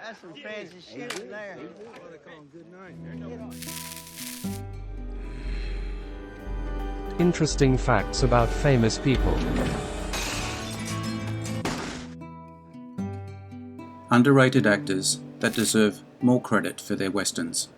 That's some fancy shit in there. Interesting facts about famous people. Underrated actors that deserve more credit for their westerns.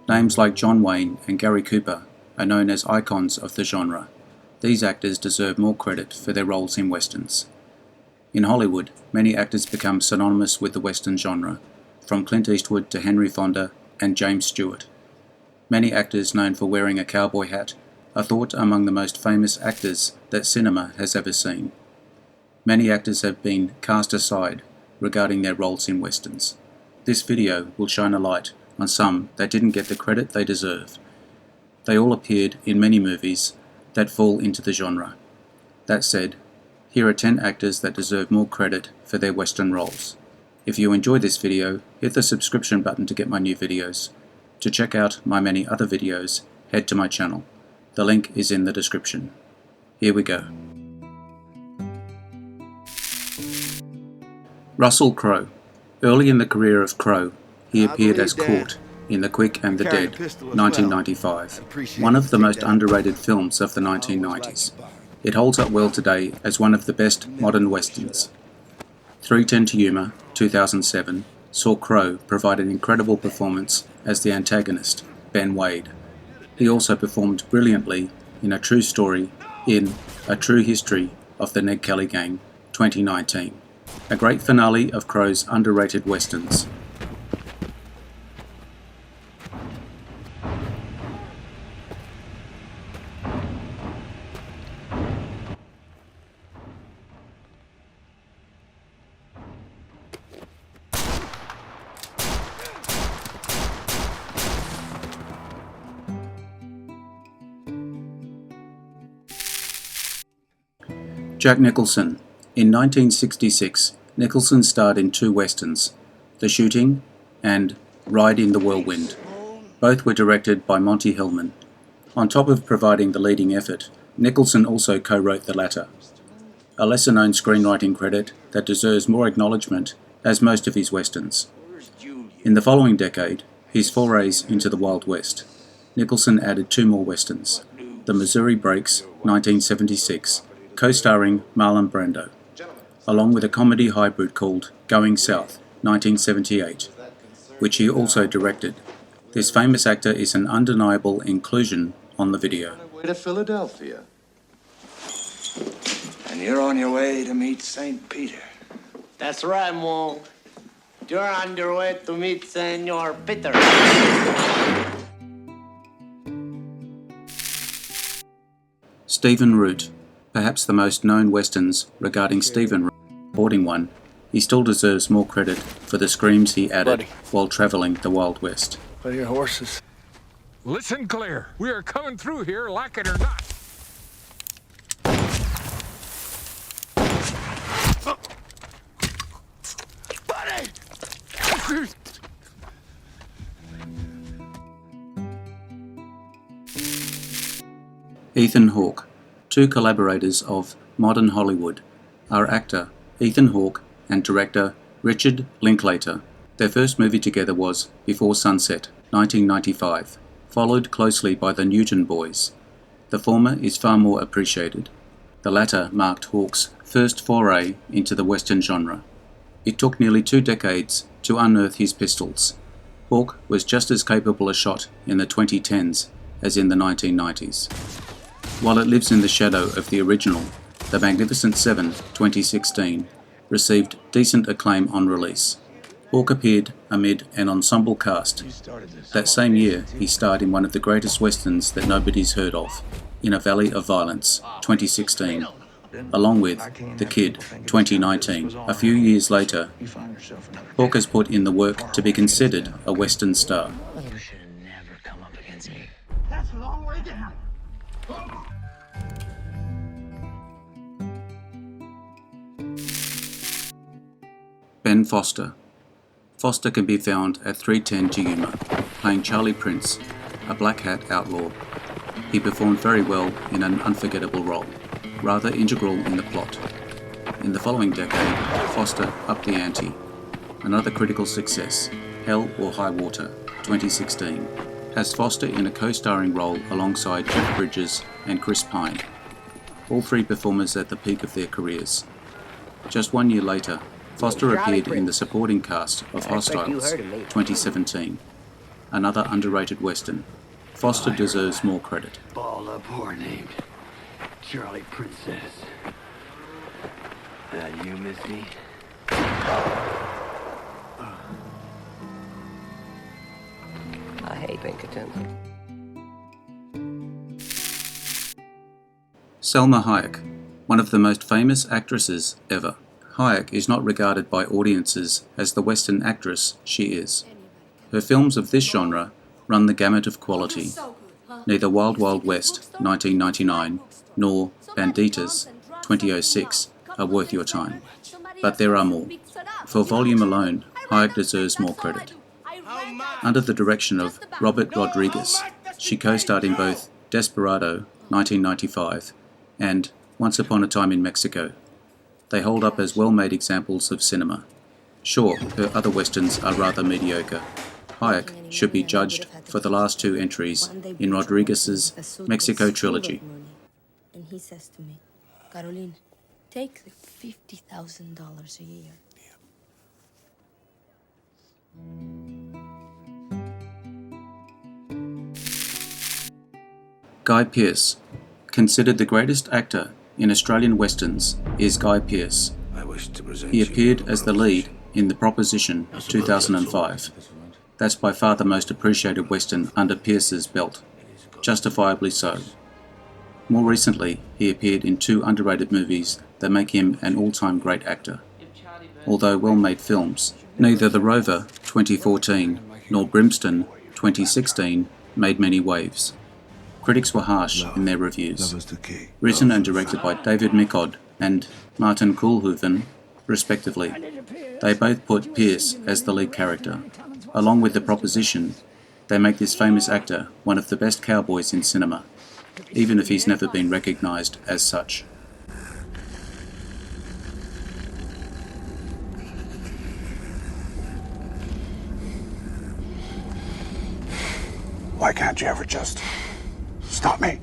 Names like John Wayne and Gary Cooper are known as icons of the genre. These actors deserve more credit for their roles in westerns. In Hollywood, many actors become synonymous with the western genre, from Clint Eastwood to Henry Fonda and James Stewart. Many actors known for wearing a cowboy hat are thought among the most famous actors that cinema has ever seen. Many actors have been cast aside regarding their roles in westerns. This video will shine a light on some that didn't get the credit they deserve. They all appeared in many movies that fall into the genre. That said, here are 10 actors that deserve more credit for their western roles. If you enjoyed this video, hit the subscription button to get my new videos. To check out my many other videos, head to my channel. The link is in the description. Here we go. Russell Crowe. Early in the career of Crowe, he appeared as Court in The Quick and the Dead, 1995, one of the most underrated films of the 1990s. It holds up well today as one of the best modern westerns. 3:10 to Yuma, 2007, saw Crowe provide an incredible performance as the antagonist, Ben Wade. He also performed brilliantly in A True Story in A True History of the Ned Kelly Gang, 2019. A great finale of Crowe's underrated westerns. Jack Nicholson. In 1966, Nicholson starred in two westerns, The Shooting and Ride in the Whirlwind. Both were directed by Monte Hellman. On top of providing the leading effort, Nicholson also co-wrote the latter. A lesser-known screenwriting credit that deserves more acknowledgement as most of his westerns. In the following decade, his forays into the Wild West, Nicholson added two more westerns, The Missouri Breaks, 1976, co-starring Marlon Brando, along with a comedy hybrid called Going South, 1978, which he also directed. This famous actor is an undeniable inclusion on the video. To Philadelphia. And you're on your way to meet St. Peter. That's right, Mo. You're on your way to meet Senor Peter. Stephen Root. Perhaps the most known westerns regarding Stephen Root. Boarding one, he still deserves more credit for the screams he added while traveling the Wild West. What are your horses? Listen clear. We are coming through here, like it or not. Buddy! Ethan Hawke. Two collaborators of modern Hollywood are actor Ethan Hawke and director Richard Linklater. Their first movie together was Before Sunset, 1995, followed closely by The Newton Boys. The former is far more appreciated. The latter marked Hawke's first foray into the Western genre. It took nearly 2 decades to unearth his pistols. Hawke was just as capable a shot in the 2010s as in the 1990s. While it lives in the shadow of the original, The Magnificent Seven, 2016, received decent acclaim on release. Hawke appeared amid an ensemble cast. That same year, he starred in one of the greatest westerns that nobody's heard of, In a Valley of Violence, 2016, along with The Kid, 2019. A few years later, Hawke has put in the work to be considered a western star. You should have never come up against me. That's a long way down. Ben Foster. Foster can be found at 3:10 to Yuma, playing Charlie Prince, a black hat outlaw. He performed very well in an unforgettable role, rather integral in the plot. In the following decade, Foster upped the ante. another critical success, Hell or High Water, 2016, has Foster in a co-starring role alongside Jeff Bridges and Chris Pine, all three performers at the peak of their careers. Just 1 year later, Foster appeared in the supporting cast of Hostiles, 2017, another underrated Western. Foster deserves more credit. Ball up whore named Charlie Princess. That you, Missy? I hate Pinkerton. Selma Hayek, one of the most famous actresses ever. Hayek is not regarded by audiences as the Western actress she is. Her films of this genre run the gamut of quality. Neither Wild Wild West, 1999, nor Banditas, 2006, are worth your time. But there are more. For volume alone, Hayek deserves more credit. Under the direction of Robert Rodriguez, she co-starred in both Desperado, 1995, and Once Upon a Time in Mexico. They hold up as well-made examples of cinema. Sure, her other westerns are rather mediocre. Hayek should be judged for the last two entries in Rodriguez's Mexico trilogy. And he says to me, Carolina, take the $50,000 a year. Guy Pearce, considered the greatest actor in Australian westerns, is Guy Pearce. He appeared as the lead in The Proposition, 2005. That's by far the most appreciated western under Pearce's belt, justifiably so. More recently, he appeared in two underrated movies that make him an all-time great actor. Although well-made films, neither The Rover, 2014, nor Brimstone, 2016, made many waves. Critics were harsh in their reviews. Written and directed by David Michod and Martin Koolhoven, respectively, they both put Pearce as the lead character. Along with The Proposition, they make this famous actor one of the best cowboys in cinema, even if he's never been recognised as such. Why can't you ever just stop me?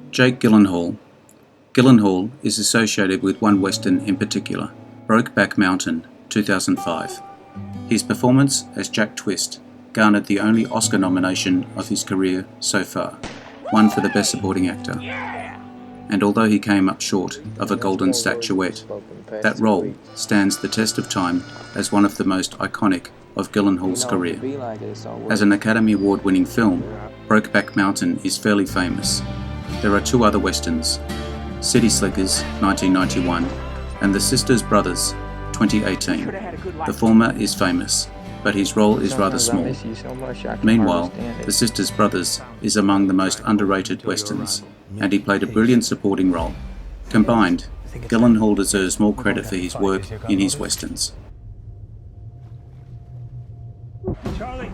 Jake Gyllenhaal. Gyllenhaal is associated with one western in particular, Brokeback Mountain, 2005. His performance as Jack Twist garnered the only Oscar nomination of his career so far, one for the Best Supporting Actor. And although he came up short of a golden statuette, that role stands the test of time as one of the most iconic of Gyllenhaal's career. As an Academy Award-winning film, Brokeback Mountain is fairly famous. There are two other westerns, City Slickers, 1991, and The Sisters Brothers, 2018. The former is famous, but his role is rather small. Meanwhile, The Sisters Brothers is among the most underrated westerns, and he played a brilliant supporting role. Combined, Gyllenhaal deserves more credit for his work in his westerns. Charlie!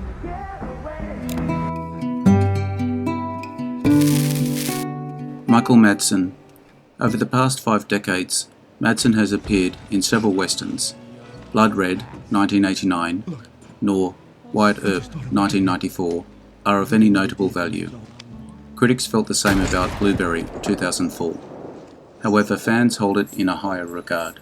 Michael Madson. Over the past 5 decades, Madson has appeared in several westerns. Blood Red, 1989, nor Wyatt Earp, 1994, are of any notable value. Critics felt the same about Blueberry, 2004. However, fans hold it in a higher regard.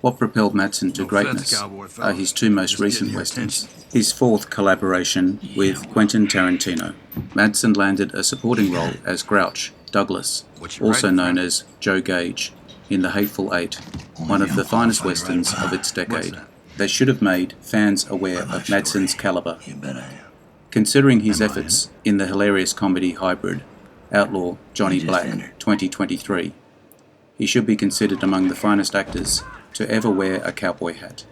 What propelled Madson to greatness are his two most recent westerns. His fourth collaboration with Quentin Tarantino. Madson landed a supporting role as Grouch Douglas, also known as Joe Gage, in The Hateful Eight, one of the finest westerns of its decade. They should have made fans aware of Madson's caliber. Considering his efforts in the hilarious comedy hybrid Outlaw Johnny Black, 2023, he should be considered among the finest actors to ever wear a cowboy hat.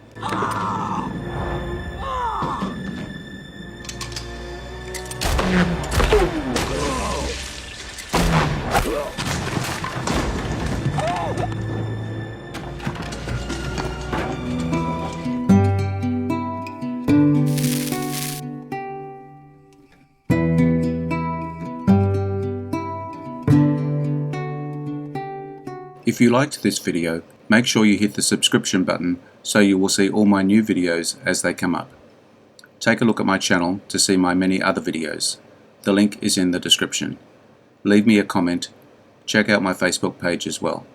If you liked this video, make sure you hit the subscription button so you will see all my new videos as they come up. Take a look at my channel to see my many other videos. The link is in the description. Leave me a comment. Check out my Facebook page as well.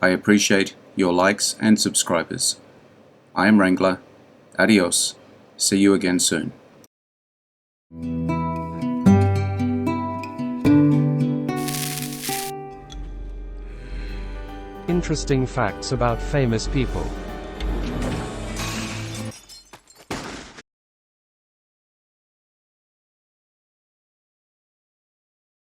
I appreciate your likes and subscribers. I am Wrangler. Adios. See you again soon. Interesting facts about famous people.